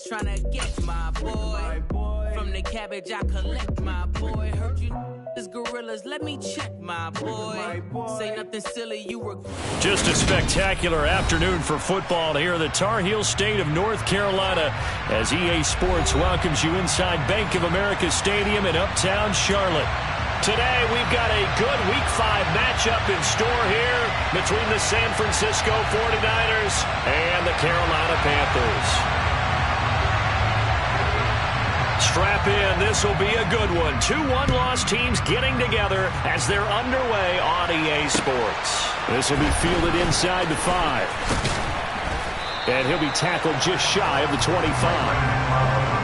Tryna get my boy. From the cabbage I collect my boy. Heard you is gorillas, let me check my boy. Say nothing silly, you were. Just a spectacular afternoon for football here in the Tar Heel state of North Carolina as EA Sports welcomes you inside Bank of America Stadium in Uptown Charlotte. Today we've got a good Week 5 matchup in store here between the San Francisco 49ers and the Carolina Panthers. Strap in, this will be a good one. 2 one-loss teams getting together as they're underway on EA Sports. This will be fielded inside the 5. And he'll be tackled just shy of the 25.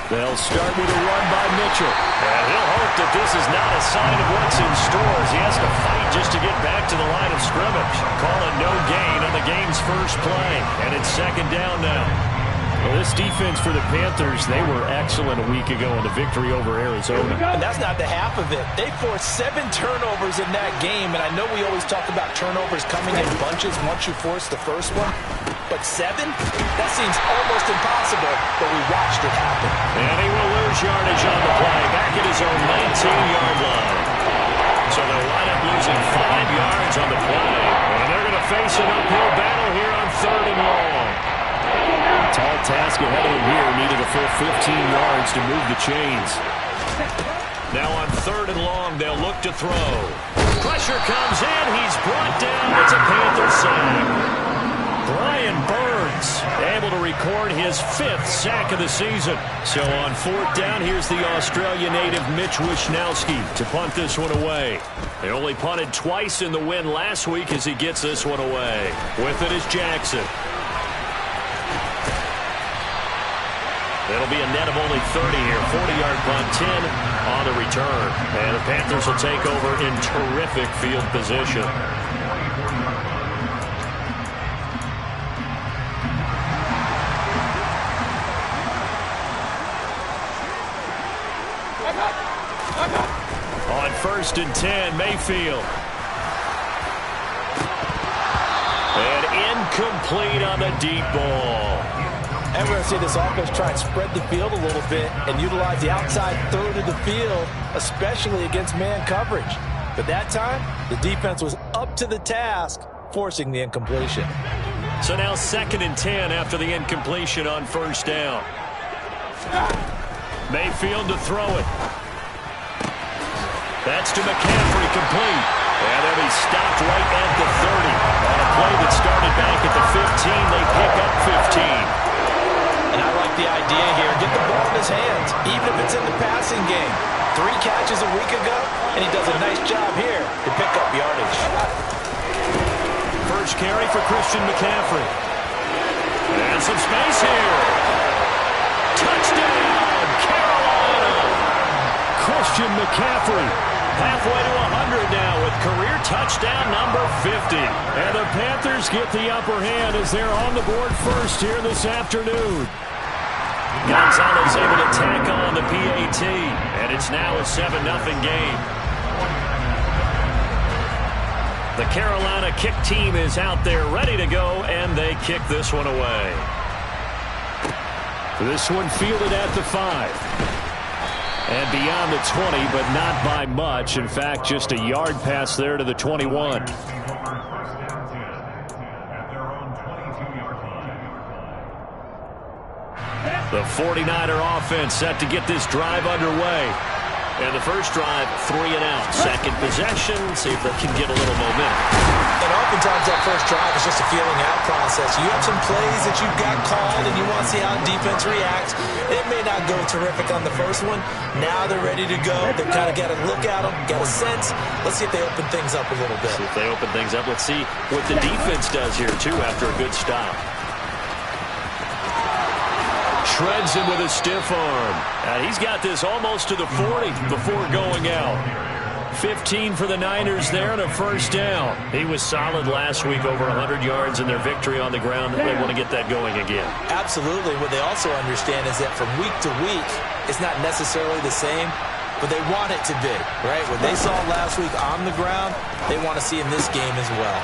They'll start with a run by Mitchell. And he'll hope that this is not a sign of what's in store as he has to fight just to get back to the line of scrimmage. Call it no gain on the game's first play. And it's second down now. Well, this defense for the Panthers, they were excellent a week ago in the victory over Arizona. And that's not the half of it. They forced 7 turnovers in that game. And I know we always talk about turnovers coming in bunches once you force the first one. But 7? That seems almost impossible, but we watched it happen. And he will lose yardage on the play, back at his own 19-yard line. So they'll wind up losing 5 yards on the play. And they're going to face an uphill battle here on 3rd and long. Tall task ahead of him here, needed a full 15 yards to move the chains. Now on 3rd and long, they'll look to throw. Pressure comes in, he's brought down. It's a Panther sack. Brian Burns able to record his 5th sack of the season. So on 4th down, here's the Australia native Mitch Wishnowsky to punt this one away. They only punted twice in the win last week as he gets this one away. With it is Jackson. It'll be a net of only 30 here. 40-yard punt, 10 on the return. And the Panthers will take over in terrific field position. On 1st and 10, Mayfield. And incomplete on the deep ball. And we're going to see this offense try and spread the field a little bit and utilize the outside third of the field, especially against man coverage. But that time, the defense was up to the task, forcing the incompletion. So now 2nd and 10 after the incompletion on 1st down. Mayfield to throw it. That's to McCaffrey, complete. And they'll be stopped right at the 30. On a play that started back at the 15, they pick up 15. And I like the idea here. Get the ball in his hands, even if it's in the passing game. 3 catches a week ago, and he does a nice job here to pick up yardage. First carry for Christian McCaffrey. And some space here. Touchdown, Carolina! Christian McCaffrey. Halfway to 100 now with career touchdown number 50. And the Panthers get the upper hand as they're on the board first here this afternoon. Gonzalez able to tack on the PAT. And it's now a 7-0 game. The Carolina kick team is out there ready to go, and they kick this one away. This one fielded at the 5. And beyond the 20, but not by much. In fact, just a yard pass there to the 21. The 49er offense set to get this drive underway. And the first drive, 3 and out. Second possession, see if they can get a little momentum. And oftentimes that first drive is just a feeling out process. You have some plays that you've got called and you want to see how defense reacts. It may not go terrific on the first one. Now they're ready to go. They've kind of got to look at them, get a sense. Let's see if they open things up a little bit. See if they open things up. Let's see what the defense does here, too, after a good stop. shreds him with a stiff arm. And he's got this almost to the 40 before going out. 15 for the Niners there and a first down. He was solid last week, over 100 yards in their victory on the ground. They want to get that going again. Absolutely. What they also understand is that from week to week, it's not necessarily the same, but they want it to be, right? What they saw last week on the ground, they want to see in this game as well.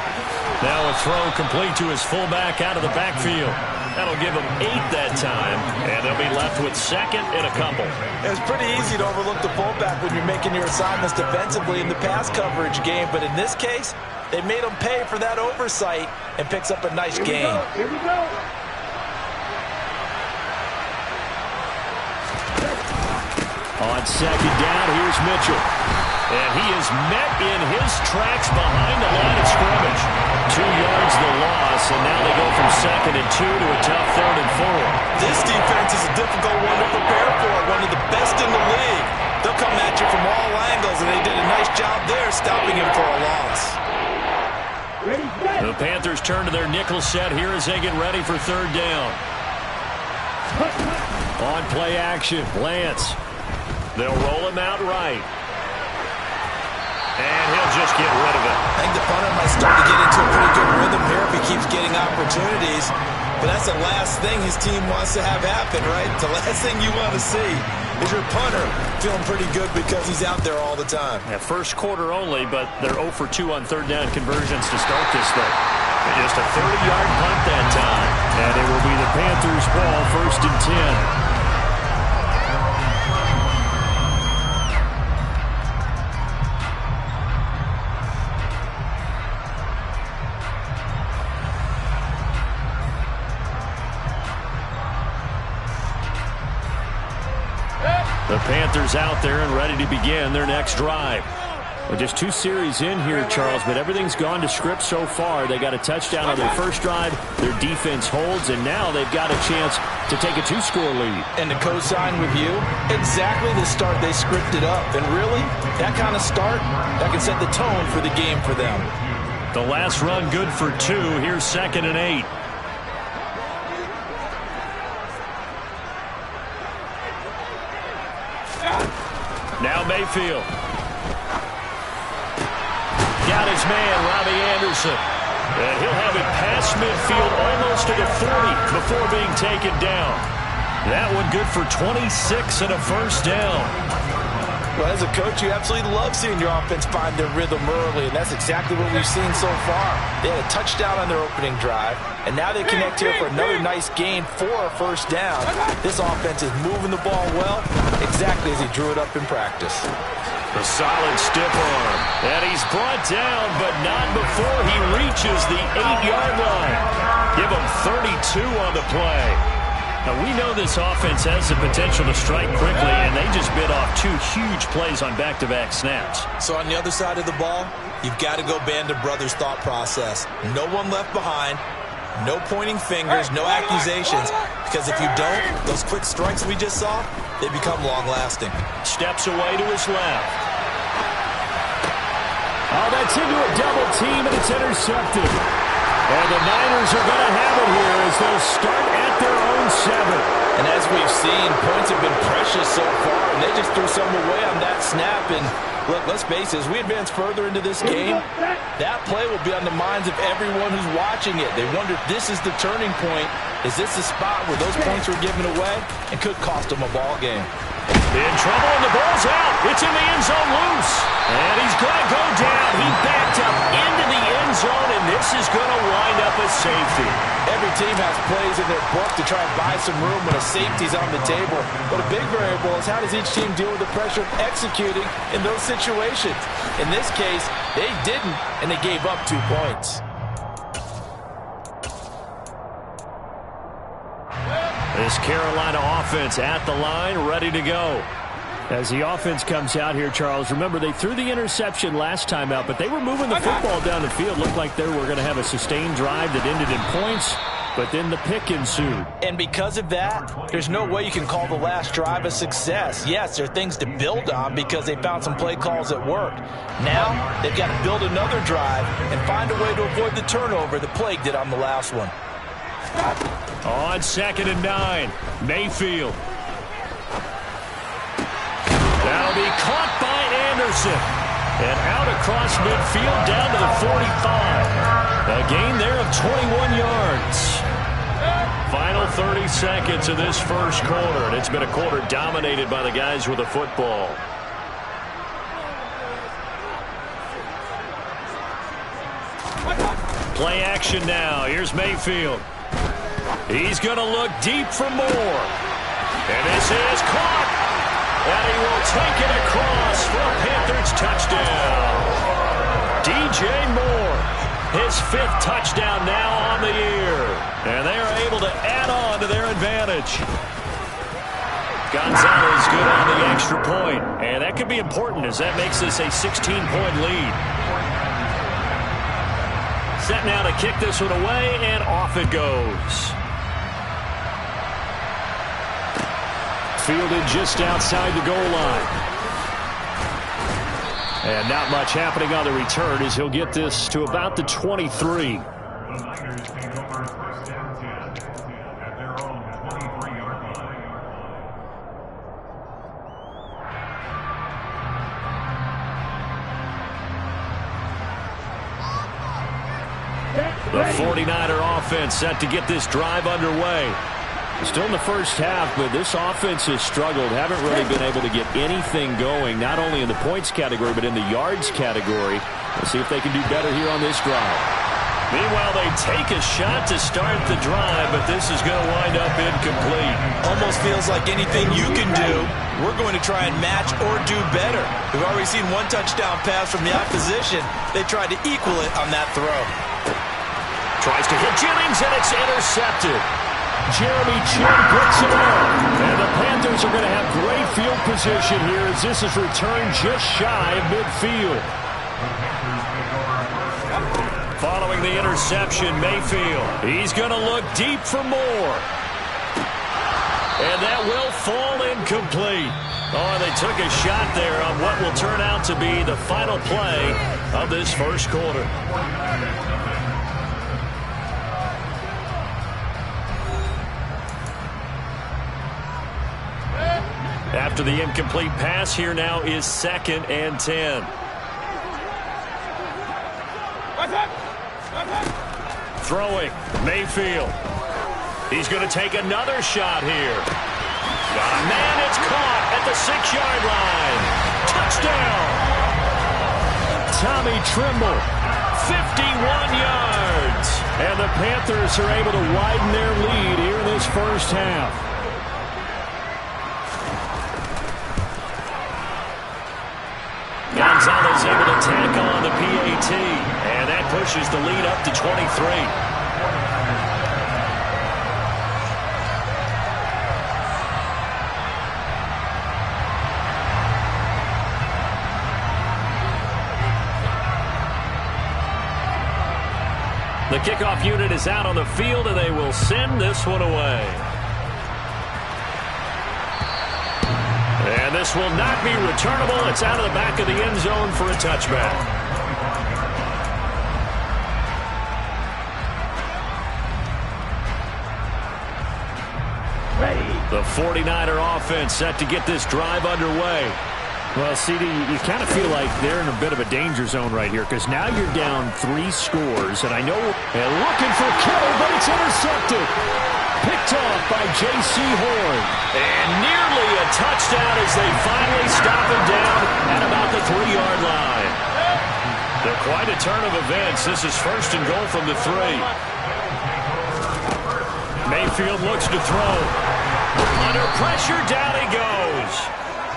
Now a throw complete to his fullback out of the backfield. That'll give him 8 that time, and they'll be left with second and a couple. It's pretty easy to overlook the fullback when you're making your assignments defensively in the pass coverage game, but in this case, they made him pay for that oversight and picks up a nice gain. Here we go. On second down, here's Mitchell. And he is met in his tracks behind the line of scrimmage. 2 yards the loss, and now they go from 2nd and 2 to a tough 3rd and 4. This defense is a difficult one to prepare for, one of the best in the league. They'll come at you from all angles, and they did a nice job there stopping him for a loss. The Panthers turn to their nickel set here as they get ready for 3rd down. On play action, Lance. They'll roll him out right. And he'll just get rid of it. I think the punter might start to get into a pretty good rhythm here if he keeps getting opportunities. But that's the last thing his team wants to have happen, right? The last thing you want to see is your punter feeling pretty good because he's out there all the time. Yeah, first quarter only, but they're 0 for 2 on 3rd down conversions to start this thing. And just a 30-yard punt that time. And it will be the Panthers' ball, 1st and 10. The Panthers out there and ready to begin their next drive. Well, just 2 series in here, Charles, but everything's gone to script so far. They got a touchdown on their first drive. Their defense holds, and now they've got a chance to take a 2-score lead. And to co-sign with you, exactly the start they scripted up. And really, that kind of start, that can set the tone for the game for them. The last run good for 2. Here's 2nd and 8. Now Mayfield. Got his man, Robbie Anderson. And he'll have it past midfield almost to the 40 before being taken down. That one good for 26 and a first down. Well, as a coach, you absolutely love seeing your offense find their rhythm early, and that's exactly what we've seen so far. They had a touchdown on their opening drive, and now they connect here for another nice gain for a first down. This offense is moving the ball well, exactly as he drew it up in practice. A solid stiff arm. And he's brought down, but not before he reaches the 8-yard line. Give him 32 on the play. Now, we know this offense has the potential to strike quickly, and they just bit off 2 huge plays on back-to-back snaps. So on the other side of the ball, you've got to go Band of Brothers thought process. No one left behind, no pointing fingers, no accusations, because if you don't, those quick strikes we just saw, they become long-lasting. Steps away to his left. Oh, that's into a double team, and it's intercepted. And the Niners are going to have it here as they'll start at their own 7. And as we've seen, points have been precious so far, and they just threw some away on that snap. And look, let's face it, as we advance further into this game, that play will be on the minds of everyone who's watching it. They wonder if this is the turning point. Is this the spot where those points were given away and could cost them a ball game? In trouble, and the ball's out. It's in the end zone loose. And he's going to go down. He backed up into the end zone, and this is going to wind up a safety. Every team has plays in their book to try and buy some room when a safety's on the table. But a big variable is how does each team deal with the pressure of executing in those situations. In this case, they didn't, and they gave up 2 points. This Carolina offense at the line, ready to go. As the offense comes out here, Charles, remember they threw the interception last time out, but they were moving the football down the field. Looked like they were going to have a sustained drive that ended in points, but then the pick ensued. And because of that, there's no way you can call the last drive a success. Yes, there are things to build on because they found some play calls that worked. Now, they've got to build another drive and find a way to avoid the turnover that plagued it on the last one. On 2nd and 9, Mayfield. That'll be caught by Anderson. And out across midfield down to the 45. A gain there of 21 yards. Final 30 seconds of this first quarter. And it's been a quarter dominated by the guys with the football. Play action now. Here's Mayfield. He's going to look deep for more. And this is caught. And he will take it across for a Panthers touchdown. DJ Moore, his 5th touchdown now on the year. And they are able to add on to their advantage. Gonzalez good on the extra point. And that could be important as that makes this a 16-point lead. Set now to kick this one away, and off it goes. Fielded just outside the goal line. And not much happening on the return as he'll get this to about the 23. The 49er offense set to get this drive underway. Still in the first half, but this offense has struggled. Haven't really been able to get anything going, not only in the points category, but in the yards category. We'll see if they can do better here on this drive. Meanwhile, they take a shot to start the drive, but this is going to wind up incomplete. Almost feels like anything you can do, we're going to try and match or do better. We've already seen one touchdown pass from the opposition. They tried to equal it on that throw. Tries to hit Jennings, and it's intercepted. Jeremy Chin picks it up. And the Panthers are going to have great field position here as this is returned just shy of midfield. Following the interception, Mayfield. He's going to look deep for more. And that will fall incomplete. Oh, they took a shot there on what will turn out to be the final play of this first quarter. After the incomplete pass, here now is 2nd and 10. Throwing, Mayfield. He's going to take another shot here. Got a man, it's caught at the 6-yard line. Touchdown! Tommy Trimble, 51 yards. And the Panthers are able to widen their lead here in this first half. Gonzalez able to tack on the PAT, and that pushes the lead up to 23. The kickoff unit is out on the field, and they will send this one away. And this will not be returnable. It's out of the back of the end zone for a touchback. The 49er offense set to get this drive underway. Well, CD, you kind of feel like they're in a bit of a danger zone right here because now you're down 3 scores. And I know they're looking for Kittle, but it's intercepted. Picked off by J.C. Horn. And nearly a touchdown as they finally stop him down at about the 3-yard line. They're quite a turn of events. This is 1st and goal from the 3. Mayfield looks to throw. Under pressure, down he goes.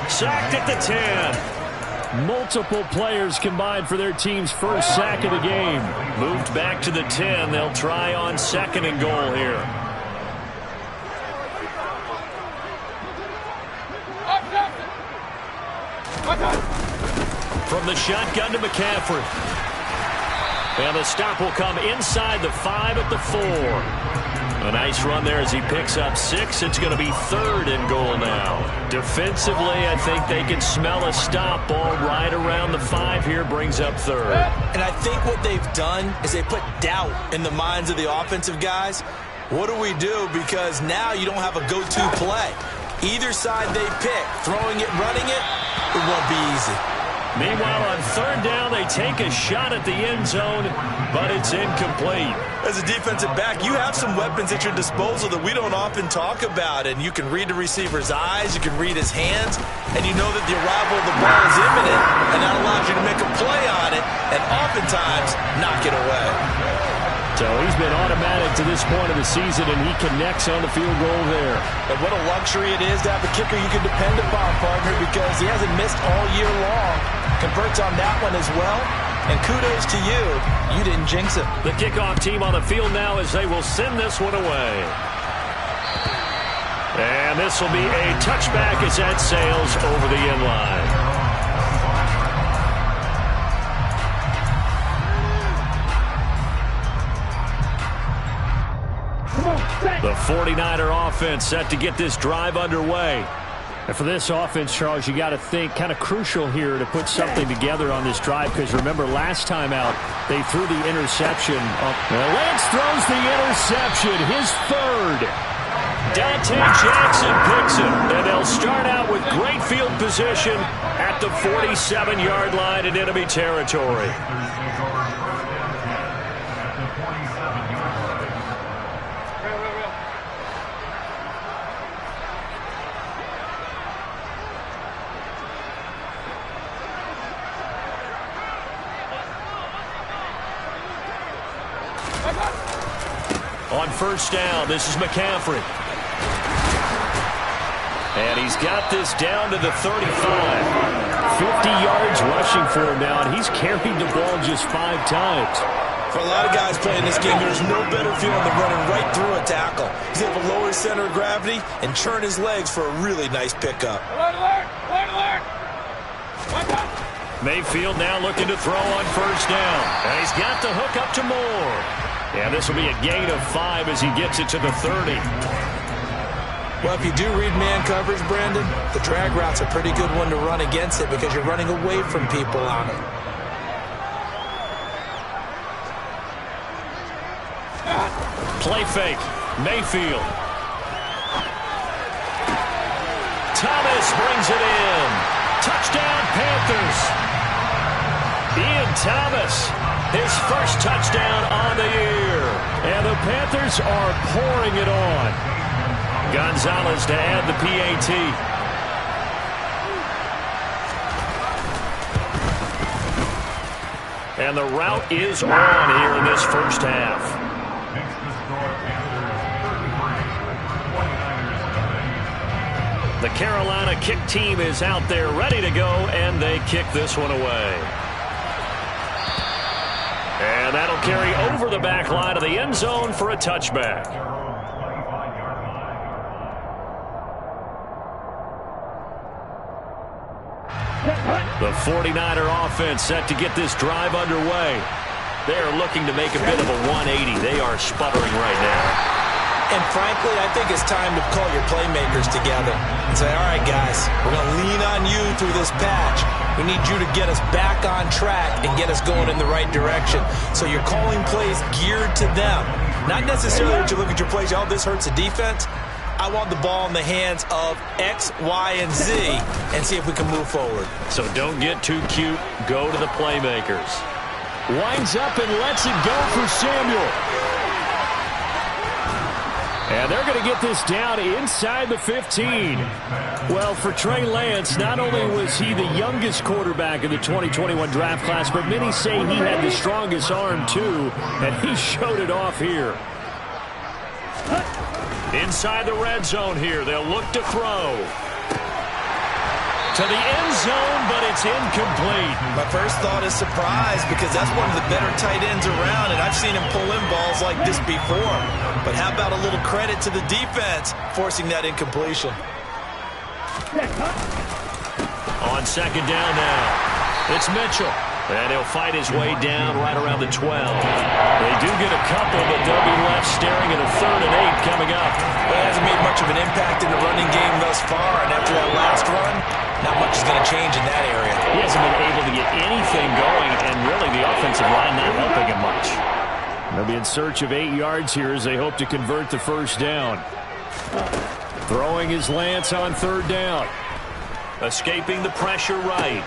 Sacked at the 10. Multiple players combined for their team's first sack of the game. Moved back to the 10. They'll try on 2nd and goal here. From the shotgun to McCaffrey. And the stop will come inside the 5 at the 4. A nice run there as he picks up 6. It's going to be 3rd and goal now. Defensively, I think they can smell a stop. Ball right around the 5 here brings up 3rd. And I think what they've done is they put doubt in the minds of the offensive guys. What do we do? Because now you don't have a go-to play. Either side they pick, throwing it, running it, it won't be easy. Meanwhile, on third down, they take a shot at the end zone, but it's incomplete. As a defensive back, you have some weapons at your disposal that we don't often talk about, and you can read the receiver's eyes, you can read his hands, and you know that the arrival of the ball is imminent, and that allows you to make a play on it, and oftentimes knock it away. So he's been automatic to this point of the season, and he connects on the field goal there. And what a luxury it is to have a kicker you can depend upon, partner, because he hasn't missed all year long. Converts on that one as well. And kudos to you. You didn't jinx it. The kickoff team on the field now as they will send this one away. And this will be a touchback as that sails over the end line. The 49er offense set to get this drive underway. And for this offense, Charles, you got to think kind of crucial here to put something together on this drive, because remember last time out they threw the interception. Lance throws the interception, his third. Dante Jackson picks him, and they'll start out with great field position at the 47-yard line in enemy territory. On first down, this is McCaffrey. And he's got this down to the 35. 50 yards rushing for him now, and he's carried the ball just 5 times. For a lot of guys playing this game, there's no better feeling than running right through a tackle. He's able to lower his center of gravity and churn his legs for a really nice pickup. Mayfield now looking to throw on first down. And he's got the hook up to Moore. And this will be a gain of 5 as he gets it to the 30. Well, if you do read man coverage, Brandon, the drag route's a pretty good one to run against it because you're running away from people on it. Play fake. Mayfield. Thomas brings it in. Touchdown, Panthers. Ian Thomas, his first touchdown on the year. And the Panthers are pouring it on. Gonzalez to add the PAT. And the route is on here in this first half. The Carolina kick team is out there ready to go, and they kick this one away. And that'll carry over the back line of the end zone for a touchback. The 49er offense set to get this drive underway. They're looking to make a bit of a 180. They are sputtering right now. And frankly, I think it's time to call your playmakers together and say, all right, guys, we're going to lean on you through this patch. We need you to get us back on track and get us going in the right direction. So you're calling plays geared to them. Not necessarily that you look at your plays, oh, this hurts the defense. I want the ball in the hands of X, Y, and Z and see if we can move forward. So don't get too cute. Go to the playmakers. Winds up and lets it go for Samuel. And they're going to get this down inside the 15. Well, for Trey Lance, not only was he the youngest quarterback in the 2021 draft class, but many say he had the strongest arm too, and he showed it off here. Inside the red zone here, they'll look to throw. To the end zone, but it's incomplete. My first thought is surprise because that's one of the better tight ends around, and I've seen him pull in balls like this before. But how about a little credit to the defense forcing that incompletion? On second down now, it's Mitchell. And he'll fight his way down right around the 12. They do get a couple, but they'll be left staring at a 3rd and 8 coming up. Well, it hasn't made much of an impact in the running game thus far, and after that last run, not much is going to change in that area. He hasn't been able to get anything going, and really the offensive line not helping him much. They'll be in search of 8 yards here as they hope to convert the first down. Throwing is Lance on third down. Escaping the pressure right.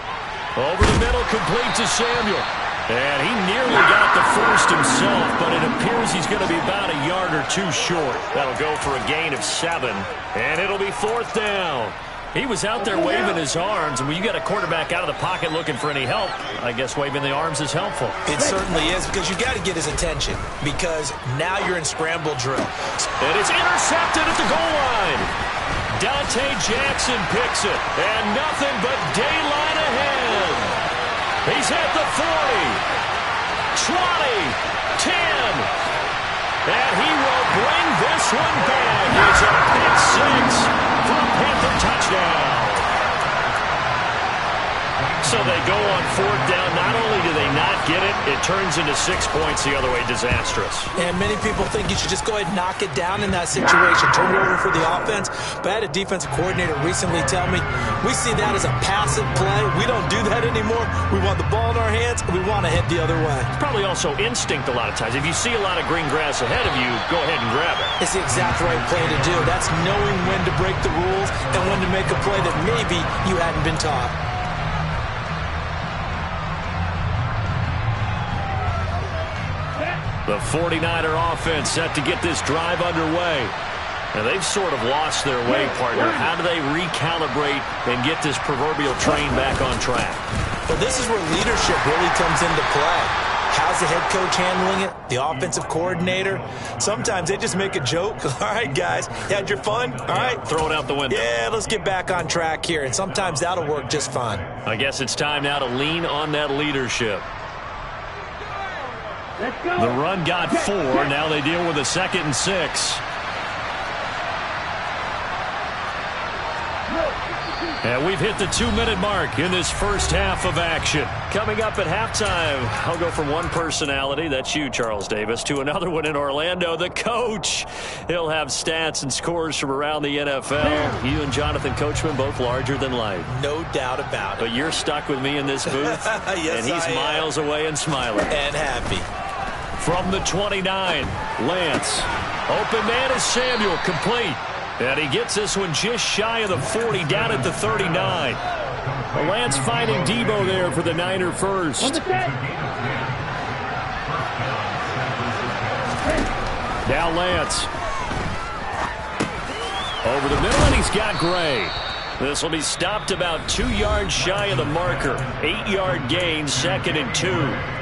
Over the middle, complete to Samuel. And he nearly got the first himself, but it appears he's going to be about a yard or two short. That'll go for a gain of 7, and it'll be fourth down. He was out there waving his arms, and when you got a quarterback out of the pocket looking for any help, I guess waving the arms is helpful. It certainly is, because you got to get his attention, because now you're in scramble drill. And it's intercepted at the goal line. Dante Jackson picks it, and nothing but daylight ahead. He's at the 40, 20, 10, and he will bring this one back. It's a pick 6 for a Panther touchdown. So they go on fourth down. Not only do they not get it, it turns into 6 points the other way. Disastrous. And many people think you should just go ahead and knock it down in that situation. Turn it over for the offense. But I had a defensive coordinator recently tell me, we see that as a passive play. We don't do that anymore. We want the ball in our hands, and we want to head the other way. It's probably also instinct a lot of times. If you see a lot of green grass ahead of you, go ahead and grab it. It's the exact right play to do. That's knowing when to break the rules and when to make a play that maybe you hadn't been taught. The 49er offense set to get this drive underway. And they've sort of lost their way, partner. How do they recalibrate and get this proverbial train back on track? Well, this is where leadership really comes into play. How's the head coach handling it? The offensive coordinator? Sometimes they just make a joke. All right, guys, you had your fun? All right. Throw it out the window. Yeah, let's get back on track here. And sometimes that'll work just fine. I guess it's time now to lean on that leadership. The run got 4. Now they deal with a 2nd and 6. And we've hit the 2-minute mark in this first half of action. Coming up at halftime, I'll go from one personality, that's you, Charles Davis, to another one in Orlando, the coach. He'll have stats and scores from around the NFL. You and Jonathan Coachman, both larger than life. No doubt about it. But you're stuck with me in this booth, yes, and he's miles away and smiling. And happy. From the 29, Lance. Open man is Samuel, complete. And he gets this one just shy of the 40, down at the 39. Lance finding Debo there for the Niner first. Now Lance. Over the middle, and he's got Gray. This will be stopped about 2 yards shy of the marker. 8-yard gain, 2nd and 2.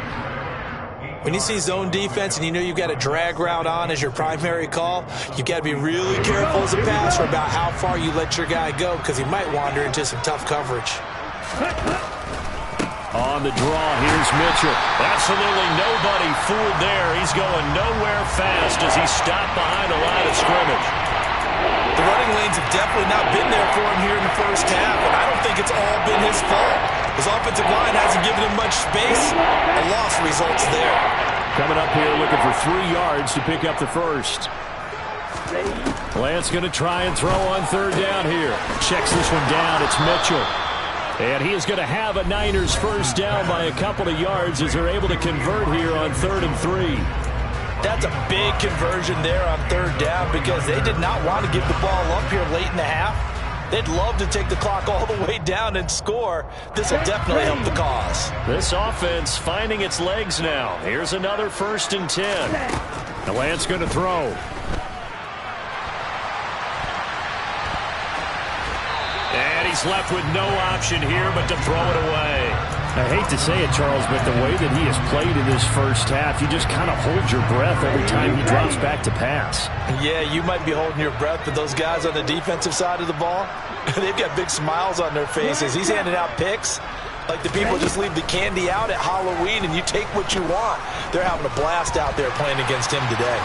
When you see zone defense and you know you've got a drag route on as your primary call, you've got to be really careful as a passer about how far you let your guy go, because he might wander into some tough coverage. On the draw, here's Mitchell. Absolutely nobody fooled there. He's going nowhere fast as he's stopped behind the line of scrimmage. The running lanes have definitely not been there for him here in the first half, and I don't think it's all been his fault. His offensive line hasn't given him much space. A loss results there. Coming up here looking for 3 yards to pick up the first. Lance going to try and throw on third down here. Checks this one down. It's Mitchell. And he is going to have a Niners first down by a couple of yards as they're able to convert here on 3rd and 3. That's a big conversion there on third down, because they did not want to give the ball up here late in the half. They'd love to take the clock all the way down and score. This will definitely help the cause. This offense finding its legs now. Here's another 1st and 10. And Lance going to throw. And he's left with no option here but to throw it away. I hate to say it, Charles, but the way that he has played in this first half, you just kind of hold your breath every time he drops back to pass. Yeah, you might be holding your breath, but those guys on the defensive side of the ball, they've got big smiles on their faces. He's handing out picks like the people just leave the candy out at Halloween and you take what you want. They're having a blast out there playing against him today.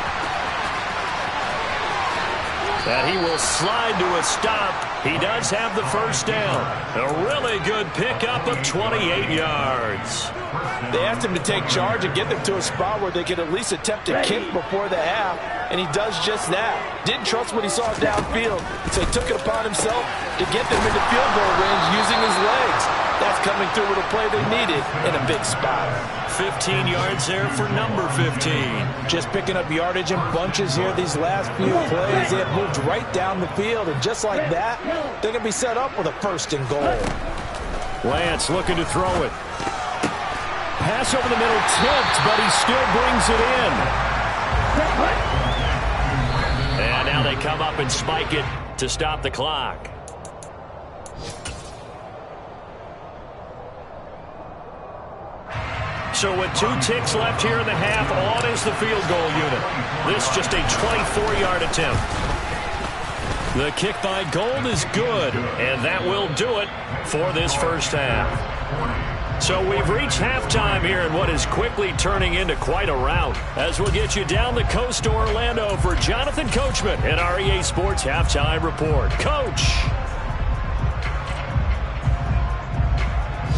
And he will slide to a stop. He does have the first down. A really good pickup of 28 yards. They asked him to take charge and get them to a spot where they could at least attempt to kick before the half, and he does just that. Didn't trust what he saw downfield, so he took it upon himself to get them into field goal range using his legs. That's coming through with a play they needed in a big spot. 15 yards there for number 15. Just picking up yardage in bunches here these last few plays. They have moved right down the field, and just like that, they're going to be set up with a 1st and goal. Lance looking to throw it. Pass over the middle, tipped, but he still brings it in. And now they come up and spike it to stop the clock. So with 2 ticks left here in the half, on is the field goal unit. This just a 24-yard attempt. The kick by Gold is good, and that will do it for this first half. So we've reached halftime here in what is quickly turning into quite a rout, as we'll get you down the coast to Orlando for Jonathan Coachman at our EA Sports Halftime Report. Coach!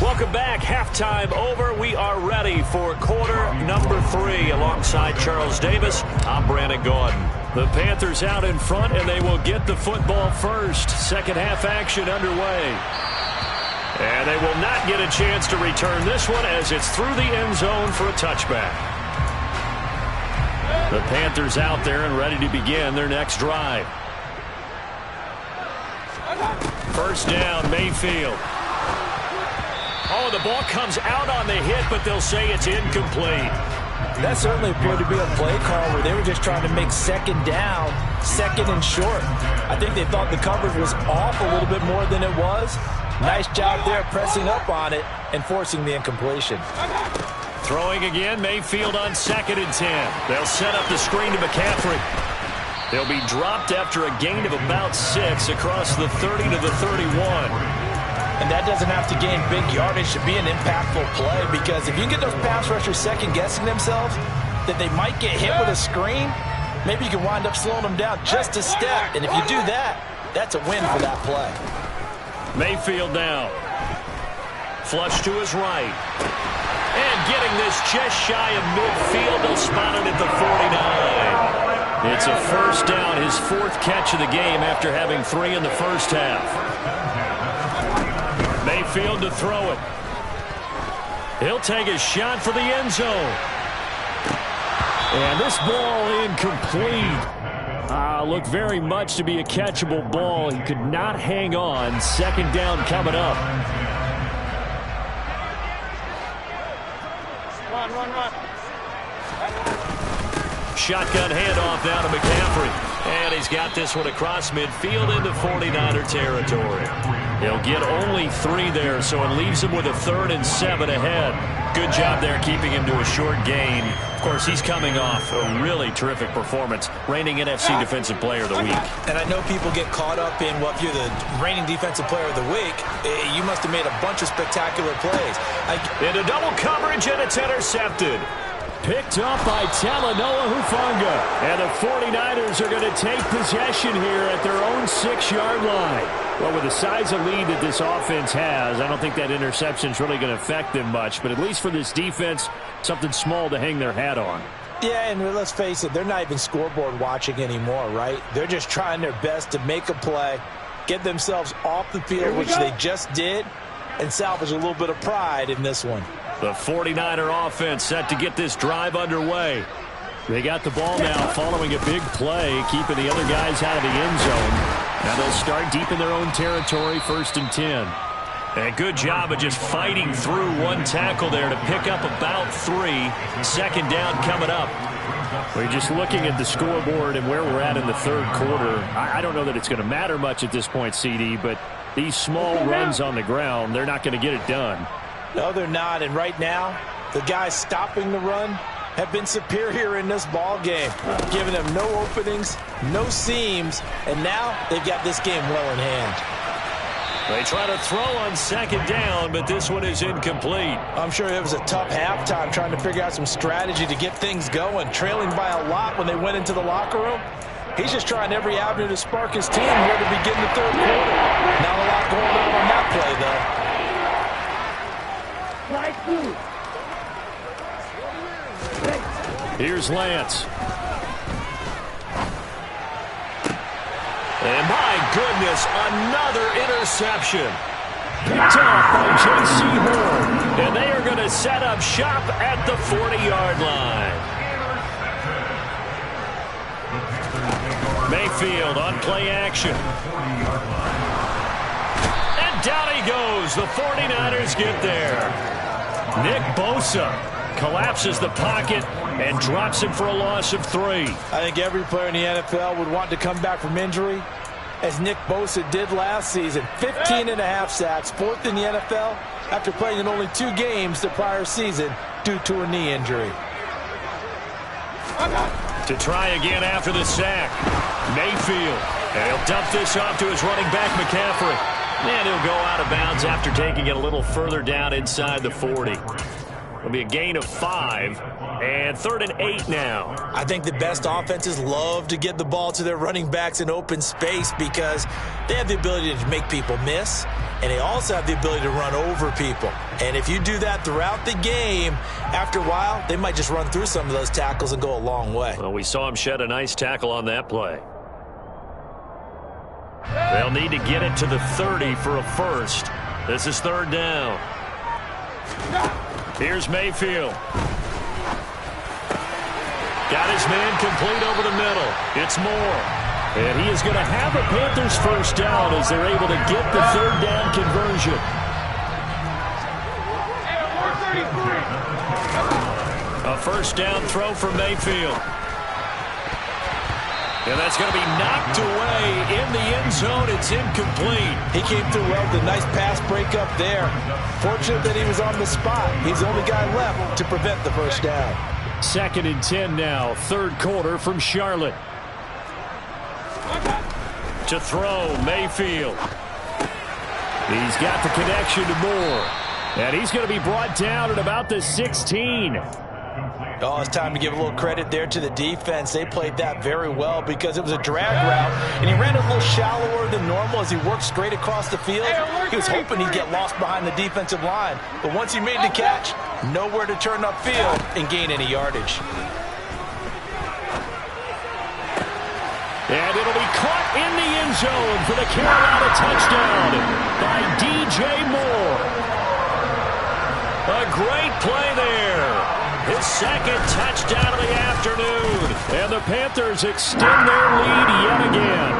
Welcome back. Halftime over. We are ready for quarter number 3 alongside Charles Davis. I'm Brandon Gordon. The Panthers out in front, and they will get the football first. Second half action underway. And they will not get a chance to return this one as it's through the end zone for a touchback. The Panthers out there and ready to begin their next drive. First down, Mayfield. Oh, the ball comes out on the hit, but they'll say it's incomplete. That certainly appeared to be a play call where they were just trying to make second down, second and short. I think they thought the coverage was off a little bit more than it was. Nice job there pressing up on it and forcing the incompletion. Throwing again, Mayfield on 2nd and 10. They'll set up the screen to McCaffrey. They'll be dropped after a gain of about 6 across the 30 to the 31. And that doesn't have to gain big yardage to be an impactful play, because if you can get those pass rushers second-guessing themselves that they might get hit with a screen, maybe you can wind up slowing them down just a step. And if you do that, that's a win for that play. Mayfield now. Flush to his right. And getting this just shy of midfield. They'll spot it at the 49. It's a first down, his 4th catch of the game after having 3 in the first half. Mayfield to throw it. He'll take a shot for the end zone. And this ball incomplete. Looked very much to be a catchable ball. He could not hang on. 2nd down coming up. Run. Shotgun handoff now to McCaffrey. And he's got this one across midfield into 49er territory. He'll get only 3 there, so it leaves him with a 3rd and 7 ahead. Good job there keeping him to a short gain. Of course, he's coming off a really terrific performance, reigning NFC Defensive Player of the Week. And I know people get caught up in, well, if you're the reigning Defensive Player of the Week, you must have made a bunch of spectacular plays. Into double coverage, and it's intercepted. Picked up by Talanoa Hufanga. And the 49ers are going to take possession here at their own 6-yard line. Well, with the size of lead that this offense has, I don't think that interception is really going to affect them much. But at least for this defense, something small to hang their hat on. Yeah, and let's face it, they're not even scoreboard watching anymore, right? They're just trying their best to make a play, get themselves off the field, which they just did, and salvage a little bit of pride in this one. The 49er offense set to get this drive underway. They got the ball now following a big play, keeping the other guys out of the end zone. Now they'll start deep in their own territory, 1st and 10. And good job of just fighting through one tackle there to pick up about 3. 2nd down coming up. We're just looking at the scoreboard and where we're at in the 3rd quarter. I don't know that it's going to matter much at this point, CD, but these small runs on the ground, they're not going to get it done. No, they're not. And right now, the guys stopping the run have been superior in this ball game, giving them no openings, no seams, and now they've got this game well in hand. They try to throw on 2nd down, but this one is incomplete. I'm sure it was a tough halftime trying to figure out some strategy to get things going, trailing by a lot when they went into the locker room. He's just trying every avenue to spark his team here to begin the 3rd quarter. Not a lot going on that play, though. Here's Lance. And my goodness, another interception. Picked off by J.C. Horn. And they are going to set up shop at the 40-yard line. Mayfield on play action. And down he goes. The 49ers get there. Nick Bosa collapses the pocket and drops him for a loss of 3. I think every player in the NFL would want to come back from injury, as Nick Bosa did last season. 15.5 sacks, 4th in the NFL, after playing in only 2 games the prior season due to a knee injury. To try again after the sack, Mayfield. And he'll dump this off to his running back, McCaffrey. And he'll go out of bounds after taking it a little further down inside the 40. It'll be a gain of 5, and 3rd and 8 now. I think the best offenses love to get the ball to their running backs in open space because they have the ability to make people miss, and they also have the ability to run over people. And if you do that throughout the game, after a while, they might just run through some of those tackles and go a long way. Well, we saw him shed a nice tackle on that play. They'll need to get it to the 30 for a first. This is 3rd down. Here's Mayfield. Got his man complete over the middle. It's Moore. And he is going to have a Panthers first down as they're able to get the 3rd down conversion. A first down throw from Mayfield. And that's going to be knocked away in the end zone. It's incomplete. He came through well with a nice pass breakup there. Fortunate that he was on the spot. He's the only guy left to prevent the first down. 2nd and 10 now. 3rd quarter from Charlotte. To throw, Mayfield. He's got the connection to Moore. And he's going to be brought down at about the 16. Oh, it's time to give a little credit there to the defense. They played that very well because it was a drag route, and he ran a little shallower than normal as he worked straight across the field. He was hoping he'd get lost behind the defensive line, but once he made the catch, nowhere to turn upfield and gain any yardage. And it'll be caught in the end zone for the Carolina touchdown by DJ Moore. A great play there. His 2nd touchdown of the afternoon. And the Panthers extend their lead yet again.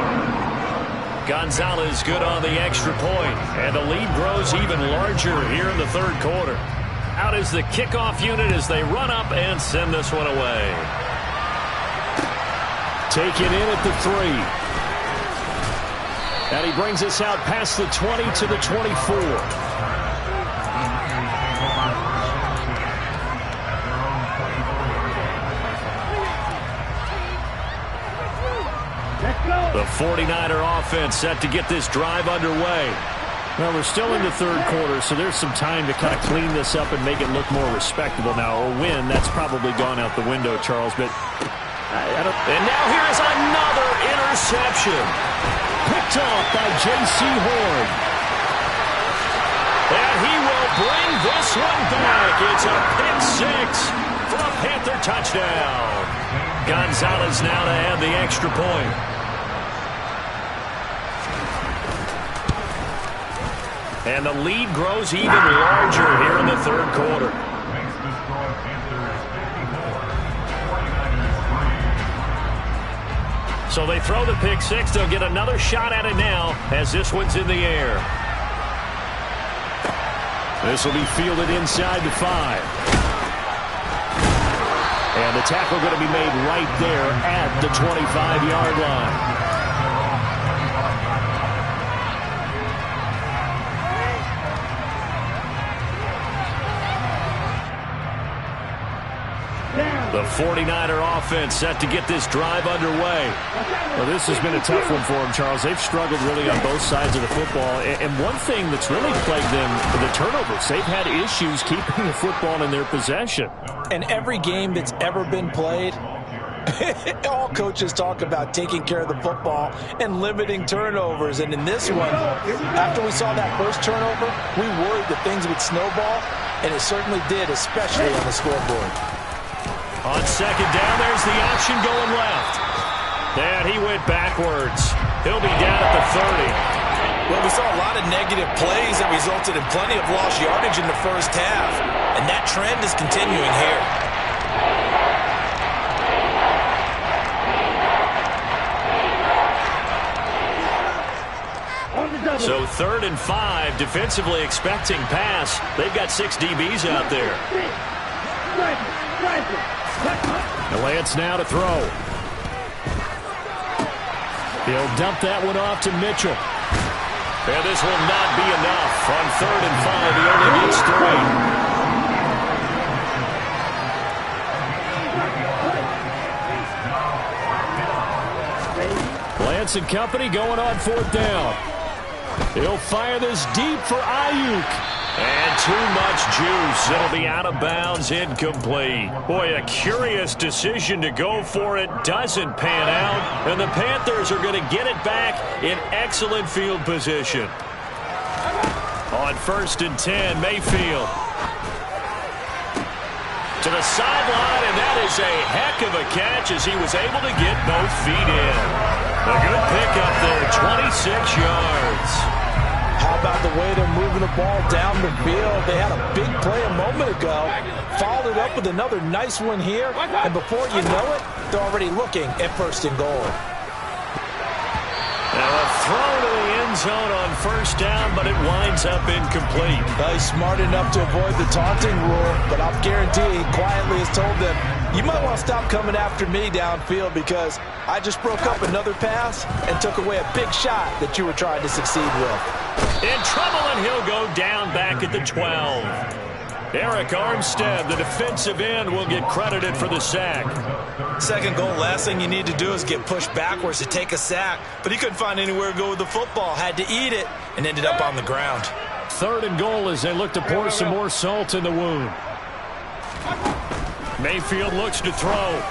Gonzalez good on the extra point. And the lead grows even larger here in the 3rd quarter. Out is the kickoff unit as they run up and send this one away. Taken in at the 3. And he brings us out past the 20 to the 24. The 49er offense set to get this drive underway. Well, we're still in the 3rd quarter, so there's some time to kind of clean this up and make it look more respectable now. A win, that's probably gone out the window, Charles. But and now here is another interception. Picked off by J.C. Horn. And he will bring this one back. It's a pick 6 for a Panther touchdown. Gonzalez now to add the extra point. And the lead grows even larger here in the 3rd quarter. So they throw the pick 6. They'll get another shot at it now as this one's in the air. This will be fielded inside the 5. And the tackle going to be made right there at the 25-yard line. The 49er offense set to get this drive underway. Well, this has been a tough one for them, Charles. They've struggled really on both sides of the football. And one thing that's really plagued them, the turnovers. They've had issues keeping the football in their possession. And every game that's ever been played, all coaches talk about taking care of the football and limiting turnovers. And in this one, after we saw that first turnover, we worried that things would snowball, and it certainly did, especially on the scoreboard. On 2nd down, there's the option going left. And he went backwards. He'll be down at the 30. Well, we saw a lot of negative plays that resulted in plenty of lost yardage in the first half, and that trend is continuing here. So 3rd and 5, defensively expecting pass. They've got 6 DBs out there. The Lance now to throw. He'll dump that one off to Mitchell. And this will not be enough. On 3rd and 5, he only gets 3. Lance and company going on 4th down. He'll fire this deep for Ayuk. And too much juice. It'll be out of bounds, incomplete. Boy, a curious decision to go for it. Doesn't pan out. And the Panthers are going to get it back in excellent field position. On 1st and 10, Mayfield. To the sideline, and that is a heck of a catch as he was able to get both feet in. A good pickup there, 26 yards. How about the way they're moving the ball down the field? They had a big play a moment ago, followed it up with another nice one here, and before you know it, they're already looking at 1st and goal. Now a throw to the end zone on 1st down, but it winds up incomplete. He's smart enough to avoid the taunting rule, but I'll guarantee he quietly has told them, you might want to stop coming after me downfield because I just broke up another pass and took away a big shot that you were trying to succeed with. In trouble, and he'll go down back at the 12. Eric Armstead, the defensive end, will get credited for the sack. 2nd goal, last thing you need to do is get pushed backwards to take a sack, but he couldn't find anywhere to go with the football, had to eat it, and ended up on the ground. 3rd and goal as they look to pour some more salt in the wound. Mayfield looks to throw.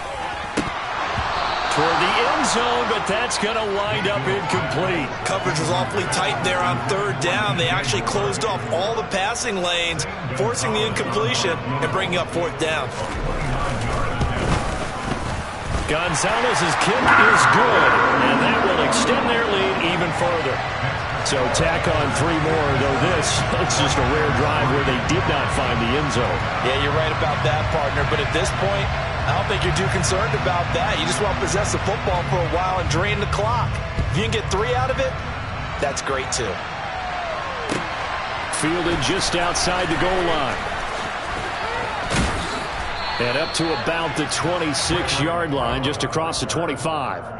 Toward the end zone, but that's going to wind up incomplete. Coverage was awfully tight there on 3rd down. They actually closed off all the passing lanes, forcing the incompletion and bringing up 4th down. Gonzalez's kick is good, and that will extend their lead even further. So tack on 3 more, though it's just a rare drive where they did not find the end zone. Yeah, you're right about that, partner, but at this point, I don't think you're too concerned about that. You just want to possess the football for a while and drain the clock. If you can get 3 out of it, that's great too. Fielded just outside the goal line. And up to about the 26-yard line, just across the 25.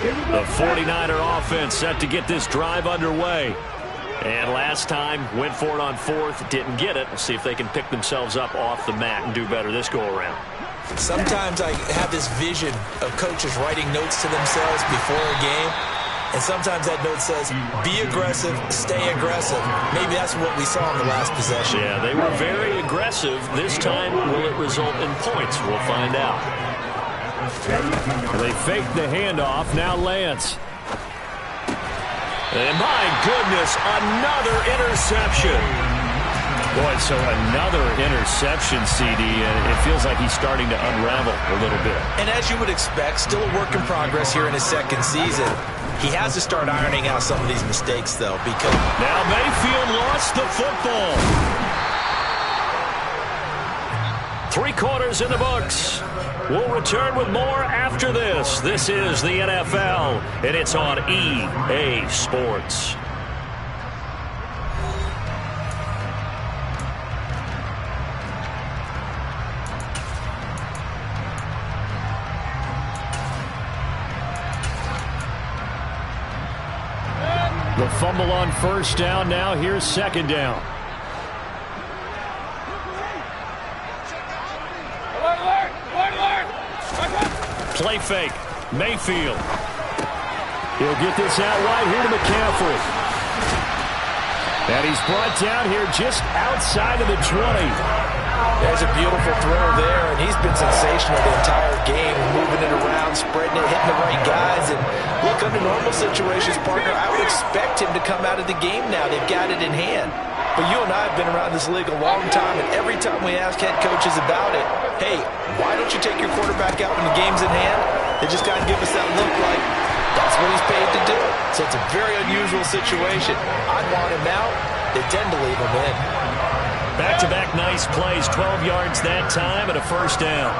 The 49er offense set to get this drive underway. And last time, went for it on 4th, didn't get it. We'll see if they can pick themselves up off the mat and do better this go-around. Sometimes I have this vision of coaches writing notes to themselves before a game. And sometimes that note says, be aggressive, stay aggressive. Maybe that's what we saw in the last possession. Yeah, they were very aggressive. This time, will it result in points? We'll find out. They fake the handoff. Now Lance. And my goodness, another interception. Boy, so another interception, CD, and it feels like he's starting to unravel a little bit. And as you would expect, still a work in progress here in his 2nd season. He has to start ironing out some of these mistakes, though, because... Now Mayfield lost the football. 3 quarters in the books. We'll return with more after this. This is the NFL, and it's on EA Sports. The fumble on 1st down. Now here's 2nd down. Play fake. Mayfield. He'll get this out wide here to McCaffrey. And he's brought down here just outside of the 20. There's a beautiful throw there, and he's been sensational the entire game, moving it around, spreading it, hitting the right guys. And look, under normal situations, partner, I would expect him to come out of the game now. They've got it in hand. But you and I have been around this league a long time, and every time we ask head coaches about it, hey, why don't you take your quarterback out when the game's in hand? They just got to give us that look like that's what he's paid to do. So it's a very unusual situation. I'd want him out. They tend to leave him in. Back-to-back nice plays, 12 yards that time and a first down.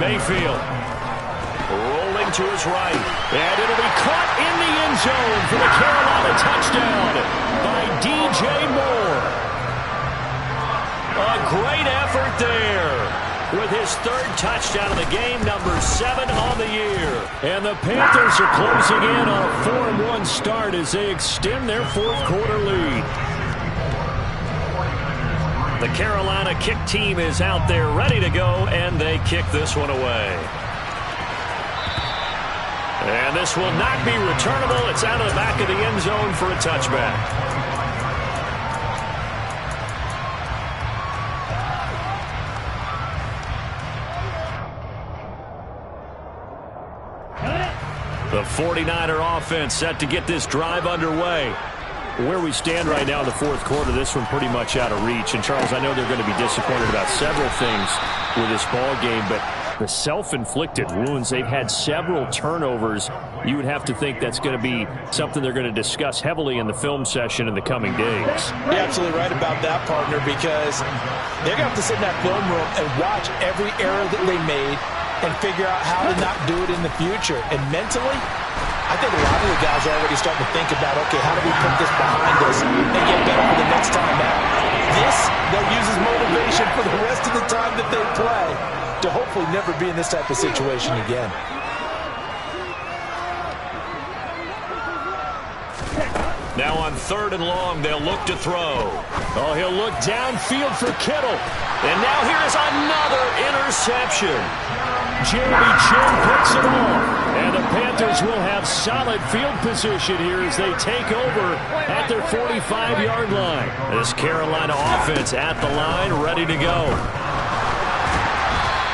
Mayfield rolling to his right, and it'll be caught in the end zone for the Carolina touchdown by DJ Moore. A great effort there with his third touchdown of the game, number 7 on the year. And the Panthers are closing in on a 4-1 start as they extend their fourth quarter lead. The Carolina kick team is out there ready to go, and they kick this one away. And this will not be returnable. It's out of the back of the end zone for a touchback. The 49er offense set to get this drive underway. Where we stand right now in the fourth quarter, this one pretty much out of reach. And, Charles, I know they're going to be disappointed about several things with this ball game, but the self-inflicted wounds, they've had several turnovers. You would have to think that's going to be something they're going to discuss heavily in the film session in the coming days. You're absolutely right about that, partner, because they're going to have to sit in that film room and watch every error that they made and figure out how to not do it in the future. And mentally, I think a lot of the guys are already starting to think about, okay, how do we put this behind us and get better for the next time out? This, they'll use as motivation for the rest of the time that they play to hopefully never be in this type of situation again. Now on 3rd and long, they'll look to throw. Oh, he'll look downfield for Kittle. And now here's another interception. Jeremy Chin picks it off. And the Panthers will have solid field position here as they take over at their 45-yard line. This Carolina offense at the line, ready to go.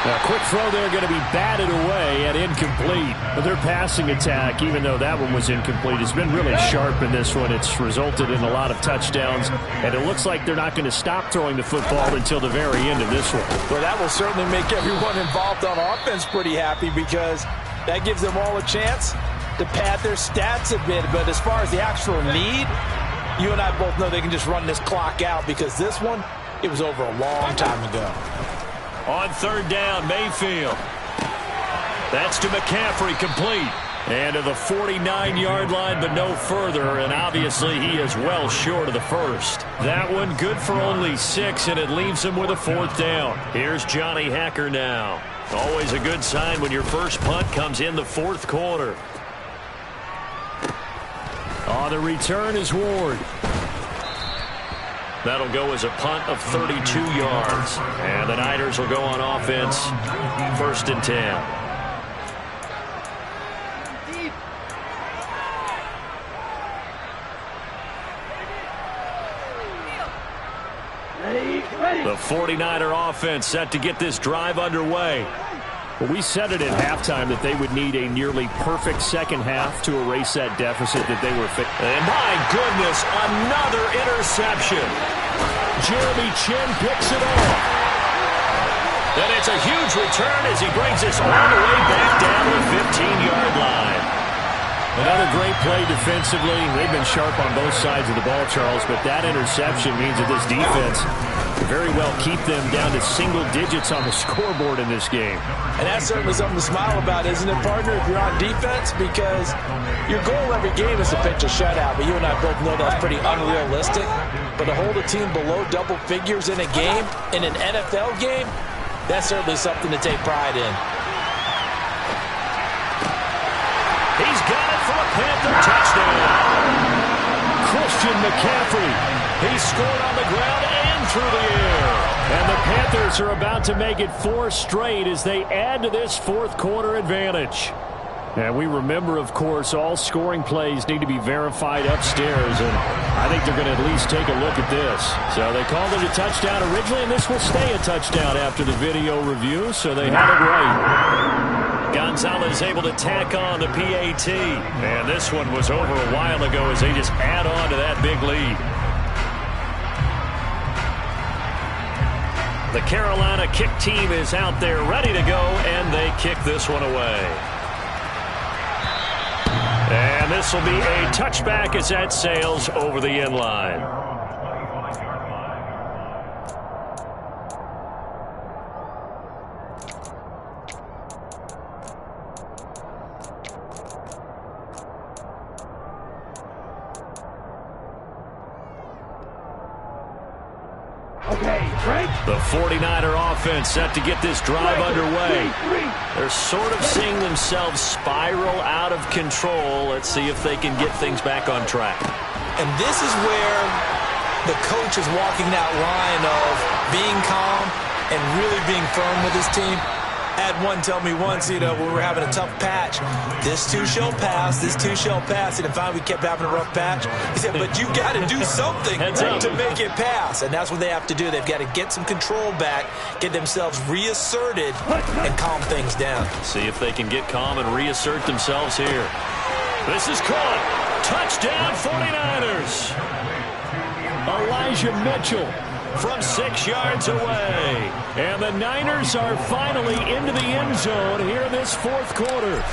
Now, quick throw there going to be batted away and incomplete. But their passing attack, even though that one was incomplete, has been really sharp in this one. It's resulted in a lot of touchdowns, and it looks like they're not going to stop throwing the football until the very end of this one. Well, that will certainly make everyone involved on offense pretty happy because that gives them all a chance to pad their stats a bit. But as far as the actual need, you and I both know they can just run this clock out because this one, it was over a long time ago. On 3rd down, Mayfield. That's to McCaffrey, complete. And to the 49-yard line, but no further. And obviously, he is well short of the first. That one good for only 6, and it leaves him with a 4th down. Here's Johnny Hacker now. Always a good sign when your first punt comes in the 4th quarter. On the return is Ward. That'll go as a punt of 32 yards. And the Niners will go on offense, 1st and 10. The 49er offense set to get this drive underway. Well, we said it at halftime that they would need a nearly perfect second half to erase that deficit that they were facing. And my goodness, another interception. Jeremy Chin picks it off. And it's a huge return as he brings us all the way back down to the 15-yard line. Another great play defensively. They've been sharp on both sides of the ball, Charles, but that interception means that this defense could very well keep them down to single digits on the scoreboard in this game. And that's certainly something to smile about, isn't it, partner, if you're on defense? Because your goal every game is to pitch a shutout, but you and I both know that's pretty unrealistic. But to hold a team below double figures in a game, in an NFL game, that's certainly something to take pride in. He's got it for a Panther touchdown. Christian McCaffrey. He scored on the ground and through the air. And the Panthers are about to make it 4 straight as they add to this 4th quarter advantage. And we remember, of course, all scoring plays need to be verified upstairs, and I think they're going to at least take a look at this. So they called it a touchdown originally, and this will stay a touchdown after the video review, so they had it right. Gonzalez able to tack on the PAT, and this one was over a while ago as they just add on to that big lead. The Carolina kick team is out there ready to go, and they kick this one away. And this will be a touchback as that sails over the end line. The 49er offense set to get this drive underway. They're sort of seeing themselves spiral out of control. Let's see if they can get things back on track. And this is where the coach is walking that line of being calm and really being firm with his team. I had one tell me once, when we were having a tough patch, this too shall pass, this too shall pass. And finally we kept having a rough patch. He said, but you got to do something to make it pass. And that's what they have to do. They've got to get some control back, get themselves reasserted, and calm things down. See if they can get calm and reassert themselves here. This is caught. Touchdown 49ers. Elijah Mitchell from 6 yards away. And the Niners are finally into the end zone here in this fourth quarter.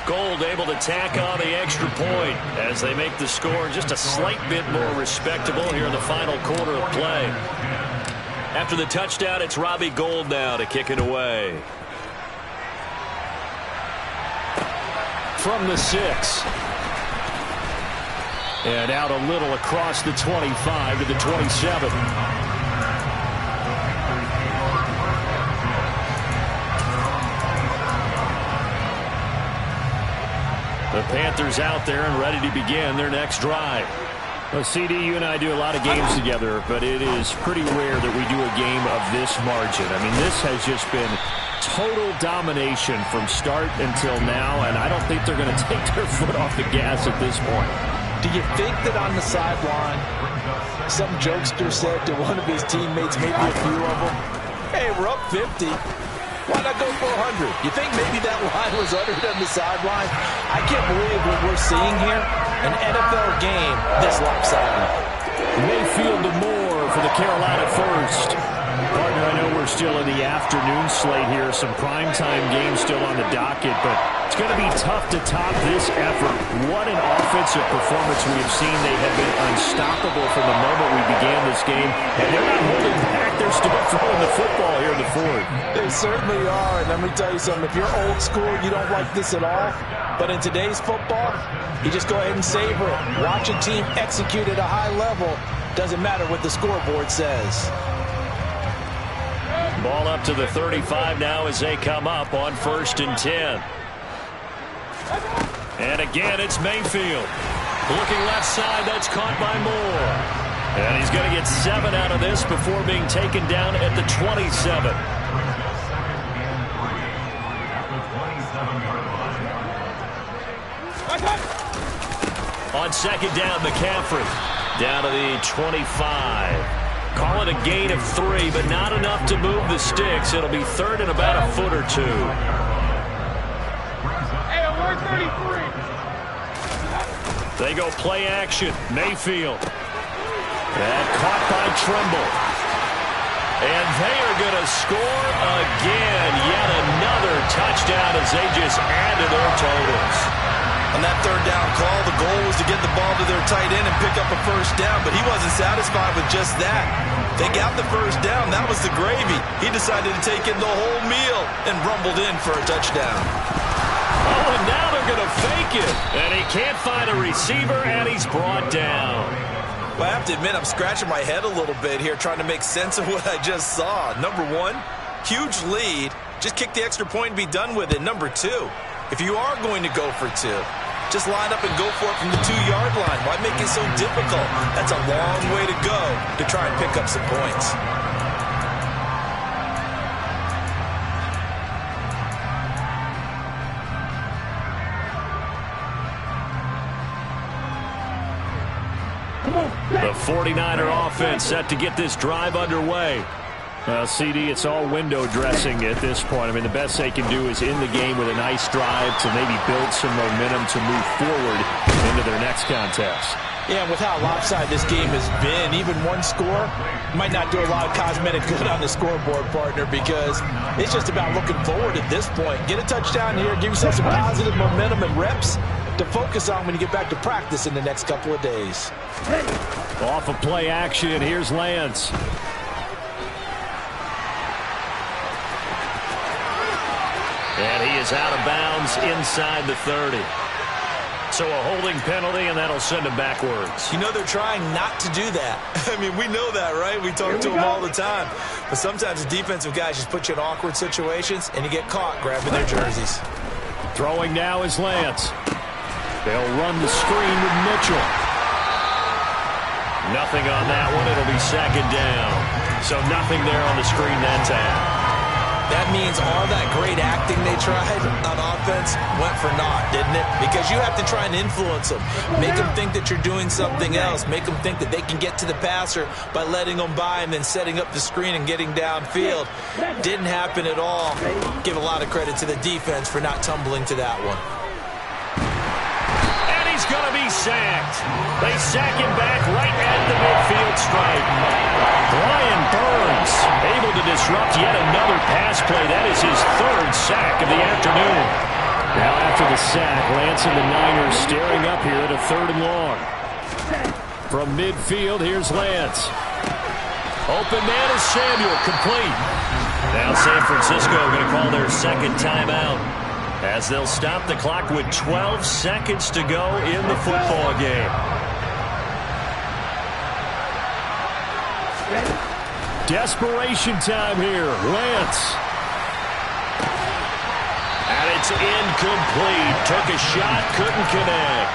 Gold able to tack on the extra point as they make the score just a slight bit more respectable here in the final quarter of play. After the touchdown, it's Robbie Gould now to kick it away. From the 6. And out a little across the 25 to the 27. The Panthers out there and ready to begin their next drive. Well, CD, you and I do a lot of games together, but it is pretty rare that we do a game of this margin. I mean, this has just been total domination from start until now, and I don't think they're going to take their foot off the gas at this point. Do you think that on the sideline, some jokester said to one of his teammates, maybe a few of them, hey, we're up 50. Why not go for 100? You think maybe that line was uttered on the sideline? I can't believe what we're seeing here. An NFL game this lopsided. Mayfield to Moore for the Carolina first. Partner, I know we're still in the afternoon slate here. Some primetime games still on the docket, but it's going to be tough to top this effort. What an offensive performance we have seen. They have been unstoppable from the moment we began this game, and they're not holding back. They're still throwing the football here in the fourth. They certainly are, and let me tell you something. If you're old school, you don't like this at all. But in today's football, you just go ahead and savor it. Watch a team execute at a high level. Doesn't matter what the scoreboard says. Ball up to the 35 now as they come up on 1st and 10. And again, it's Mayfield. Looking left side, that's caught by Moore. And he's going to get 7 out of this before being taken down at the 27. On 2nd down, McCaffrey. Down to the 25. Call it a gain of 3, but not enough to move the sticks. It'll be 3rd and about a foot or 2. They go play action. Mayfield. And caught by Tremble. And they are going to score again. Yet another touchdown as they just add to their totals. On that 3rd down call, the goal was to get the ball to their tight end and pick up a 1st down, but he wasn't satisfied with just that. They got the 1st down. That was the gravy. He decided to take in the whole meal and rumbled in for a touchdown. Oh, and now they're going to fake it. And he can't find a receiver, and he's brought down. Well, I have to admit, I'm scratching my head a little bit here trying to make sense of what I just saw. Number 1, huge lead. Just kick the extra point and be done with it. Number 2, if you are going to go for 2, just line up and go for it from the 2-yard line. Why make it so difficult? That's a long way to go to try and pick up some points. The 49er offense set to get this drive underway. CD, it's all window dressing at this point. I mean, the best they can do is in the game with a nice drive to maybe build some momentum to move forward into their next contest. Yeah, and with how lopsided this game has been, even one score might not do a lot of cosmetic good on the scoreboard, partner, because it's just about looking forward at this point. Get a touchdown here, give yourself some positive momentum and reps to focus on when you get back to practice in the next couple of days. Off of play action, here's Lance. And he is out of bounds inside the 30. So a holding penalty, and that'll send him backwards. You know they're trying not to do that. I mean, we know that, right? We talk to them all the time. But sometimes the defensive guys just put you in awkward situations, and you get caught grabbing their jerseys. Throwing now is Lance. They'll run the screen with Mitchell. Nothing on that one. It'll be second down. So nothing there on the screen that time. That means all that great acting they tried on offense went for naught, didn't it? Because you have to try and influence them. Make them think that you're doing something else. Make them think that they can get to the passer by letting them by and then setting up the screen and getting downfield. Didn't happen at all. Give a lot of credit to the defense for not tumbling to that one. And he's going to be sacked. They sack him back right at the midfield stripe. Brian Burns able to disrupt yet another pass play. That is his third sack of the afternoon. Now after the sack, Lance and the Niners staring up here at a 3rd and long. From midfield, here's Lance. Open man is Samuel, complete. Now San Francisco going to call their second timeout as they'll stop the clock with 12 seconds to go in the football game. Desperation time here. Lance. And it's incomplete. Took a shot, couldn't connect.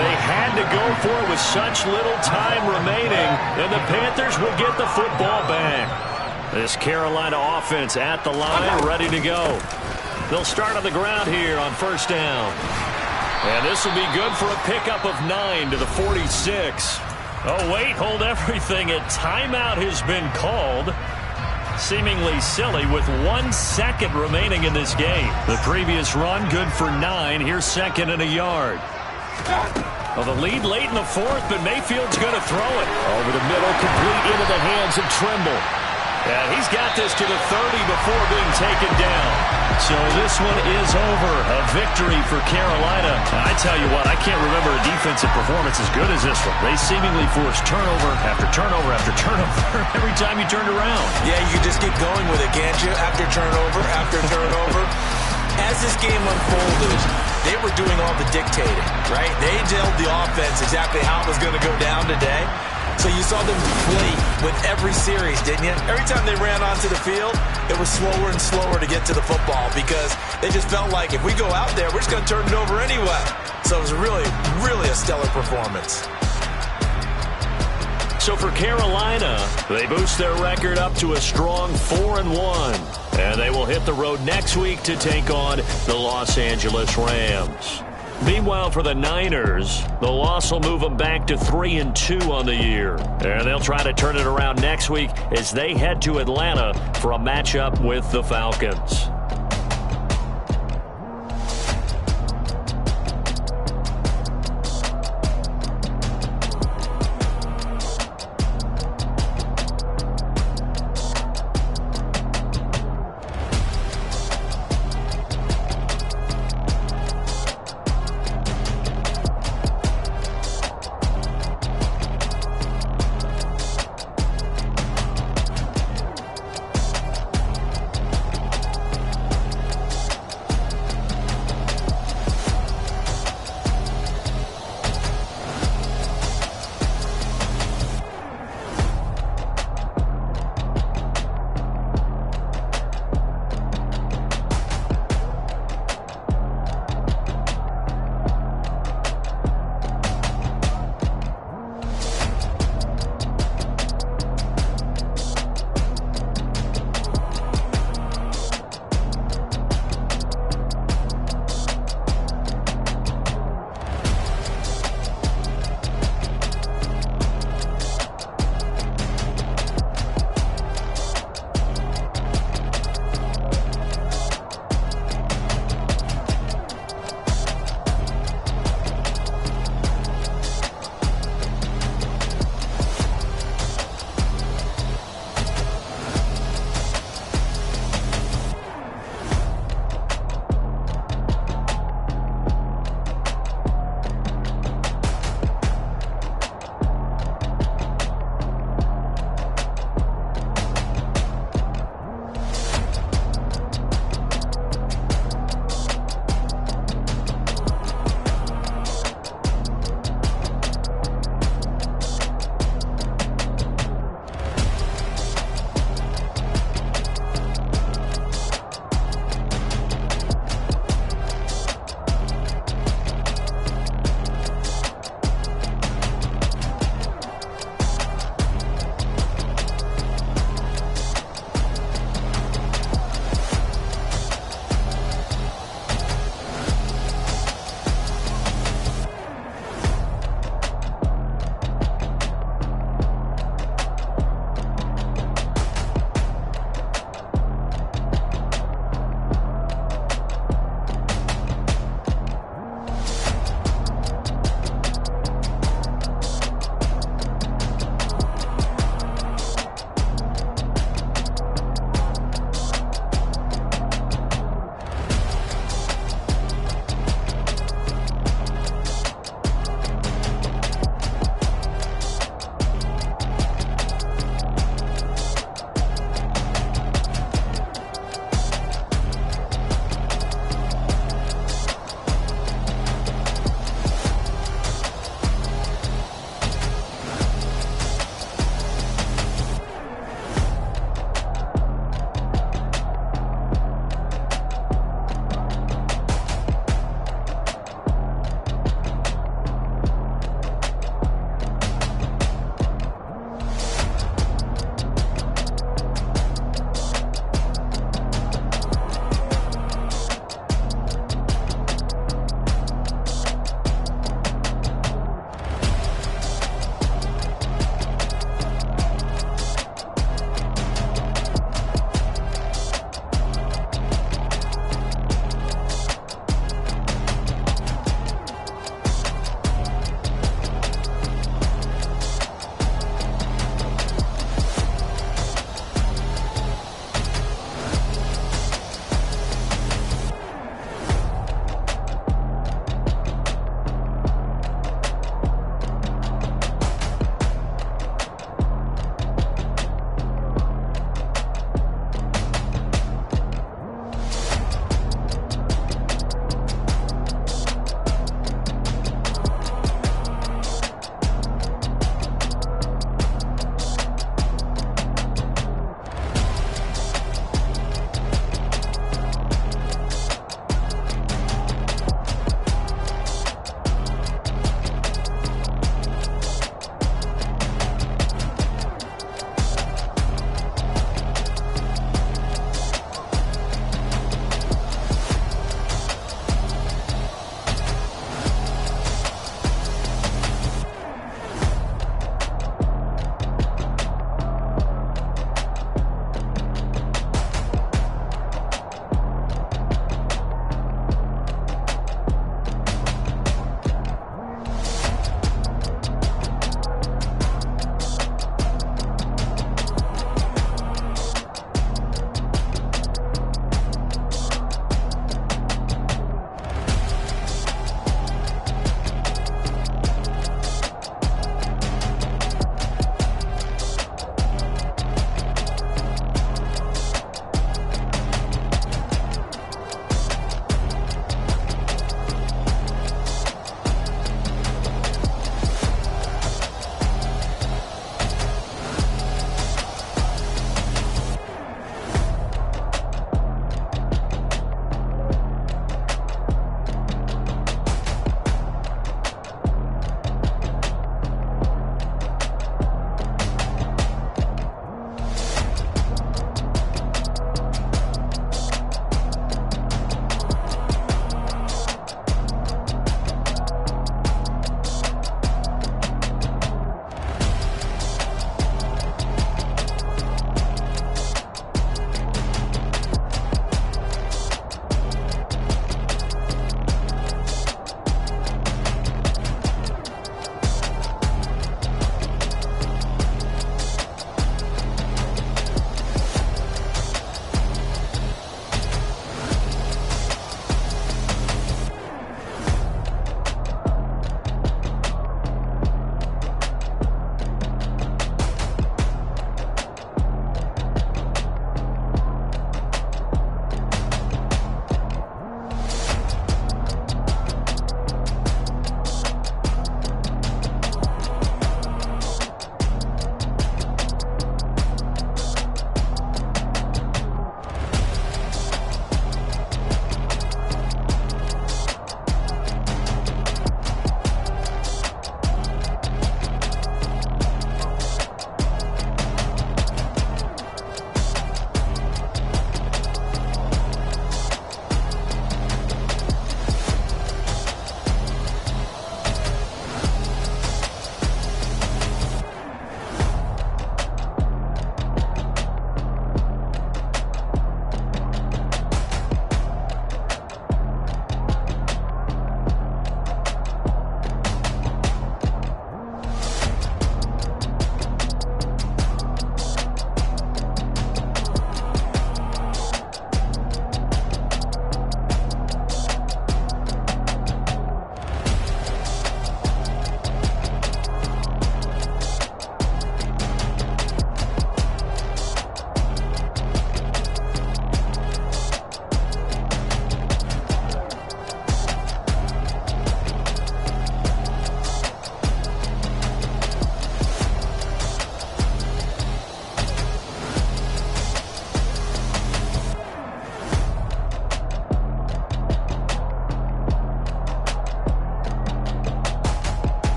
They had to go for it with such little time remaining, and the Panthers will get the football back. This Carolina offense at the line, ready to go. They'll start on the ground here on 1st down. And this will be good for a pickup of 9 to the 46. Oh, wait, hold everything. A timeout has been called. Seemingly silly with 1 second remaining in this game. The previous run, good for 9. Here's 2nd and a yard. Well, the lead late in the 4th, but Mayfield's going to throw it. Over the middle, complete into the hands of Trimble. And he's got this to the 30 before being taken down. So this one is over. A victory for Carolina. I tell you what, I can't remember a defensive performance as good as this one. They seemingly forced turnover after turnover after turnover every time you turned around. Yeah, you just keep going with it, can't you? After turnover, after turnover. As this game unfolded, they were doing all the dictating, right? They told the offense exactly how it was going to go down today. So you saw them deflate with every series, didn't you? Every time they ran onto the field, it was slower and slower to get to the football because they just felt like if we go out there, we're just going to turn it over anyway. So it was really, really a stellar performance. So for Carolina, they boost their record up to a strong 4-1. And they will hit the road next week to take on the Los Angeles Rams. Meanwhile, for the Niners, the loss will move them back to 3-2 on the year. And they'll try to turn it around next week as they head to Atlanta for a matchup with the Falcons.